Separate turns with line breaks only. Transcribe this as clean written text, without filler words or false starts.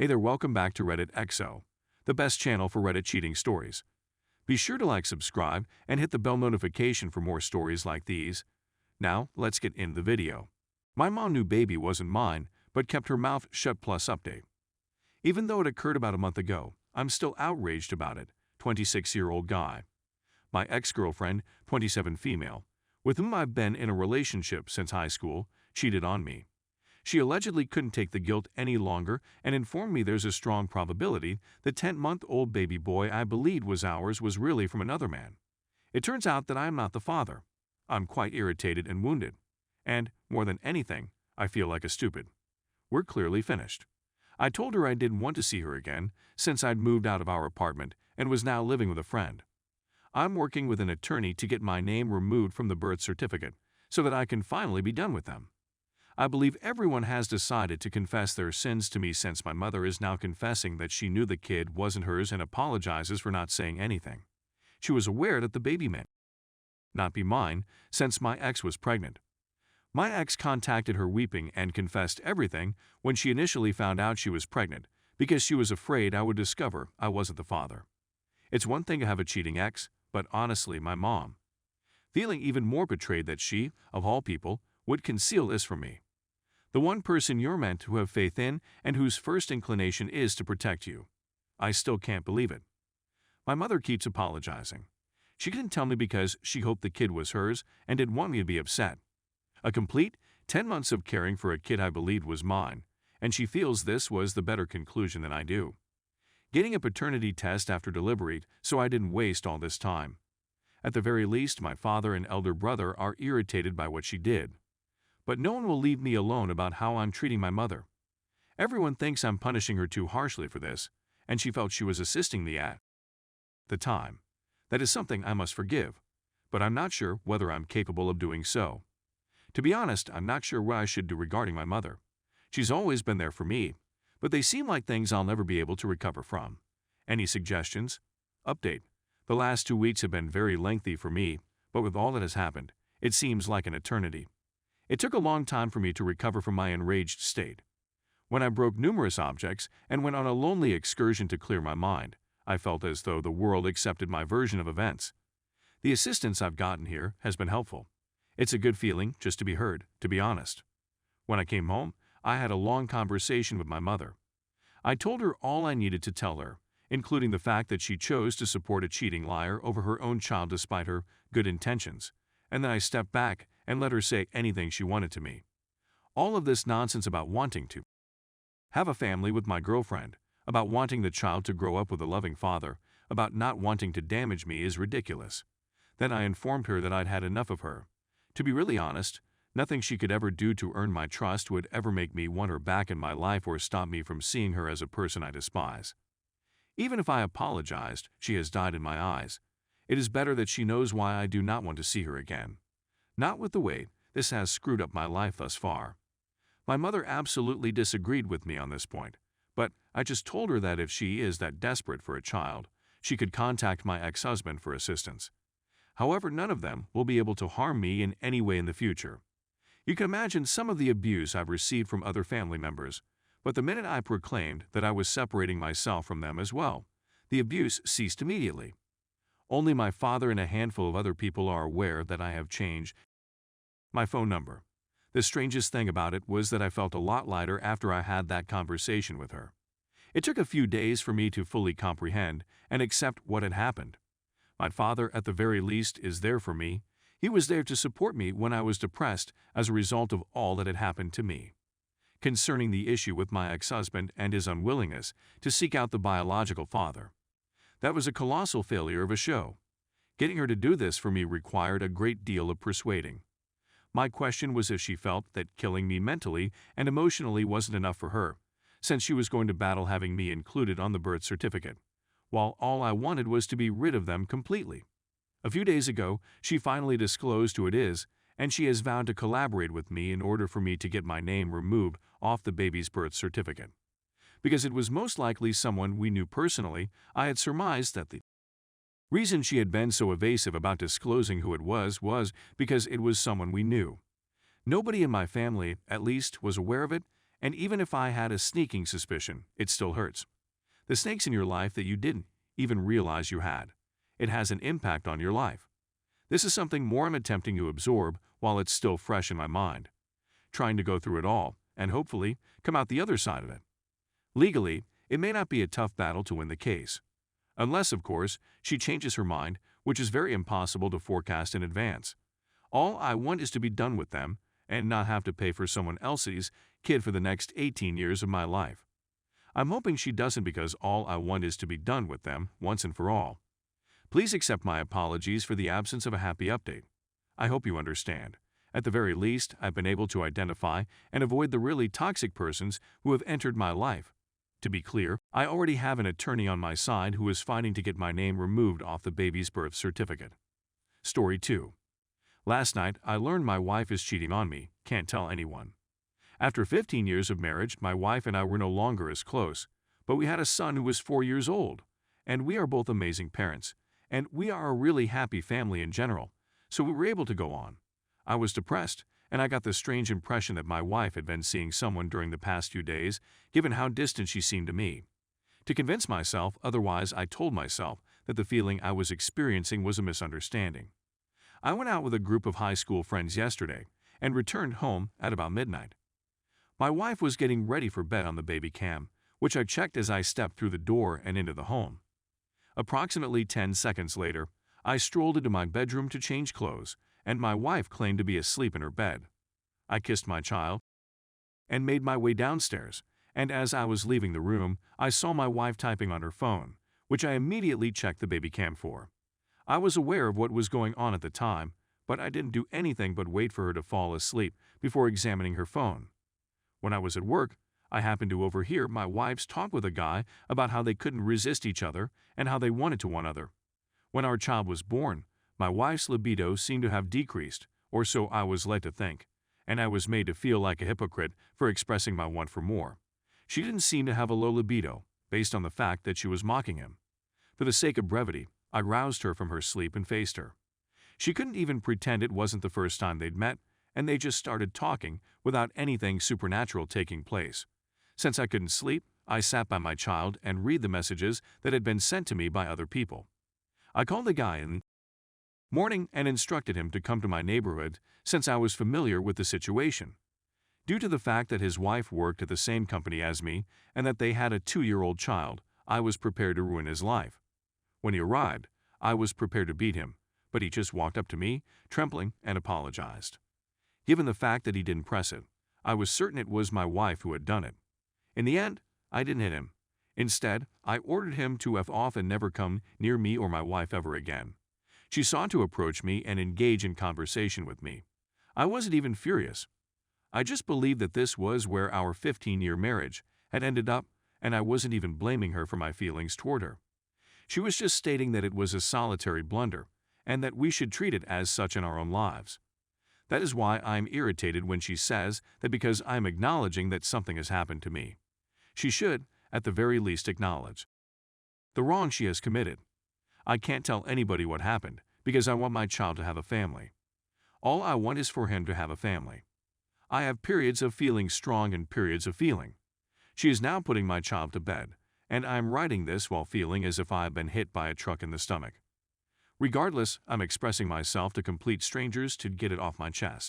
Hey there, welcome back to Reddit XO, the best channel for Reddit cheating stories. Be sure to like, subscribe, and hit the bell notification for more stories like these. Now, let's get into the video. My mom knew baby wasn't mine, but kept her mouth shut plus update. Even though it occurred about a month ago, I'm still outraged about it. 26-year-old guy. My ex-girlfriend, 27 female, with whom I've been in a relationship since high school, cheated on me. She allegedly couldn't take the guilt any longer and informed me there's a strong probability the 10-month-old baby boy I believed was ours was really from another man. It turns out that I am not the father. I'm quite irritated and wounded. And, more than anything, I feel like a stupid. We're clearly finished. I told her I didn't want to see her again since I'd moved out of our apartment and was now living with a friend. I'm working with an attorney to get my name removed from the birth certificate so that I can finally be done with them. I believe everyone has decided to confess their sins to me since my mother is now confessing that she knew the kid wasn't hers and apologizes for not saying anything. She was aware that the baby may not be mine since my ex was pregnant. My ex contacted her weeping and confessed everything when she initially found out she was pregnant because she was afraid I would discover I wasn't the father. It's one thing to have a cheating ex, but honestly, my mom, feeling even more betrayed that she, of all people, would conceal this from me. The one person you're meant to have faith in and whose first inclination is to protect you. I still can't believe it. My mother keeps apologizing. She didn't tell me because she hoped the kid was hers and didn't want me to be upset. A complete 10 months of caring for a kid I believed was mine, and she feels this was the better conclusion than I do. Getting a paternity test after delivery so I didn't waste all this time. At the very least, my father and elder brother are irritated by what she did. But no one will leave me alone about how I'm treating my mother. Everyone thinks I'm punishing her too harshly for this, and she felt she was assisting me at the time. That is something I must forgive, but I'm not sure whether I'm capable of doing so. To be honest, I'm not sure what I should do regarding my mother. She's always been there for me, but they seem like things I'll never be able to recover from. Any suggestions? Update. The last 2 weeks have been very lengthy for me, but with all that has happened, it seems like an eternity. It took a long time for me to recover from my enraged state. When I broke numerous objects and went on a lonely excursion to clear my mind, I felt as though the world accepted my version of events. The assistance I've gotten here has been helpful. It's a good feeling just to be heard, to be honest. When I came home, I had a long conversation with my mother. I told her all I needed to tell her, including the fact that she chose to support a cheating liar over her own child despite her good intentions, and then I stepped back and let her say anything she wanted to me. All of this nonsense about wanting to have a family with my girlfriend, about wanting the child to grow up with a loving father, about not wanting to damage me is ridiculous. Then I informed her that I'd had enough of her. To be really honest, nothing she could ever do to earn my trust would ever make me want her back in my life or stop me from seeing her as a person I despise. Even if I apologized, she has died in my eyes. It is better that she knows why I do not want to see her again. Not with the way this has screwed up my life thus far. My mother absolutely disagreed with me on this point, but I just told her that if she is that desperate for a child, she could contact my ex-husband for assistance. However, none of them will be able to harm me in any way in the future. You can imagine some of the abuse I've received from other family members, but the minute I proclaimed that I was separating myself from them as well, the abuse ceased immediately. Only my father and a handful of other people are aware that I have changed my phone number. The strangest thing about it was that I felt a lot lighter after I had that conversation with her. It took a few days for me to fully comprehend and accept what had happened. My father, at the very least, is there for me. He was there to support me when I was depressed as a result of all that had happened to me. Concerning the issue with my ex-husband and his unwillingness to seek out the biological father, that was a colossal failure of a show. Getting her to do this for me required a great deal of persuading. My question was if she felt that killing me mentally and emotionally wasn't enough for her, since she was going to battle having me included on the birth certificate, while all I wanted was to be rid of them completely. A few days ago, she finally disclosed who it is, and she has vowed to collaborate with me in order for me to get my name removed off the baby's birth certificate. Because it was most likely someone we knew personally, I had surmised that the reason she had been so evasive about disclosing who it was because it was someone we knew. Nobody in my family, at least, was aware of it, And even if I had a sneaking suspicion, it still hurts. The snakes in your life that you didn't even realize you had. It has an impact on your life. This is something more I'm attempting to absorb while it's still fresh in my mind, trying to go through it all and hopefully come out the other side of it. Legally, it may not be a tough battle to win the case. Unless, of course, she changes her mind, which is very impossible to forecast in advance. All I want is to be done with them and not have to pay for someone else's kid for the next 18 years of my life. I'm hoping she doesn't, because all I want is to be done with them once and for all. Please accept my apologies for the absence of a happy update. I hope you understand. At the very least, I've been able to identify and avoid the really toxic persons who have entered my life. To be clear, I already have an attorney on my side who is fighting to get my name removed off the baby's birth certificate. Story 2. Last night, I learned my wife is cheating on me. Can't tell anyone. After 15 years of marriage, my wife and I were no longer as close, but we had a son who was 4 years old, and we are both amazing parents, and we are a really happy family in general, so we were able to go on. I was depressed, and I got the strange impression that my wife had been seeing someone during the past few days, given how distant she seemed to me. To convince myself otherwise, I told myself that the feeling I was experiencing was a misunderstanding. I went out with a group of high school friends yesterday and returned home at about midnight. My wife was getting ready for bed on the baby cam, which I checked as I stepped through the door and into the home. Approximately 10 seconds later, I strolled into my bedroom to change clothes, and my wife claimed to be asleep in her bed. I kissed my child and made my way downstairs, and as I was leaving the room, I saw my wife typing on her phone, which I immediately checked the baby cam for. I was aware of what was going on at the time, but I didn't do anything but wait for her to fall asleep before examining her phone. When I was at work, I happened to overhear my wife's talk with a guy about how they couldn't resist each other and how they wanted to one another. When our child was born, my wife's libido seemed to have decreased, or so I was led to think, and I was made to feel like a hypocrite for expressing my want for more. She didn't seem to have a low libido, based on the fact that she was mocking him. For the sake of brevity, I roused her from her sleep and faced her. She couldn't even pretend it wasn't the first time they'd met, and they just started talking without anything supernatural taking place. Since I couldn't sleep, I sat by my child and read the messages that had been sent to me by other people. I called the guy in the morning and instructed him to come to my neighborhood since I was familiar with the situation. Due to the fact that his wife worked at the same company as me and that they had a 2-year-old child, I was prepared to ruin his life. When he arrived, I was prepared to beat him, but he just walked up to me, trembling, and apologized. Given the fact that he didn't press it, I was certain it was my wife who had done it. In the end, I didn't hit him. Instead, I ordered him to F off and never come near me or my wife ever again. She sought to approach me and engage in conversation with me. I wasn't even furious. I just believed that this was where our 15-year marriage had ended up, and I wasn't even blaming her for my feelings toward her. She was just stating that it was a solitary blunder, and that we should treat it as such in our own lives. That is why I'm irritated when she says that because I'm acknowledging that something has happened to me. She should, at the very least, acknowledge the wrong she has committed. I can't tell anybody what happened because I want my child to have a family. All I want is for him to have a family. I have periods of feeling strong and periods of feeling. She is now putting my child to bed, and I'm writing this while feeling as if I have been hit by a truck in the stomach. Regardless, I'm expressing myself to complete strangers to get it off my chest.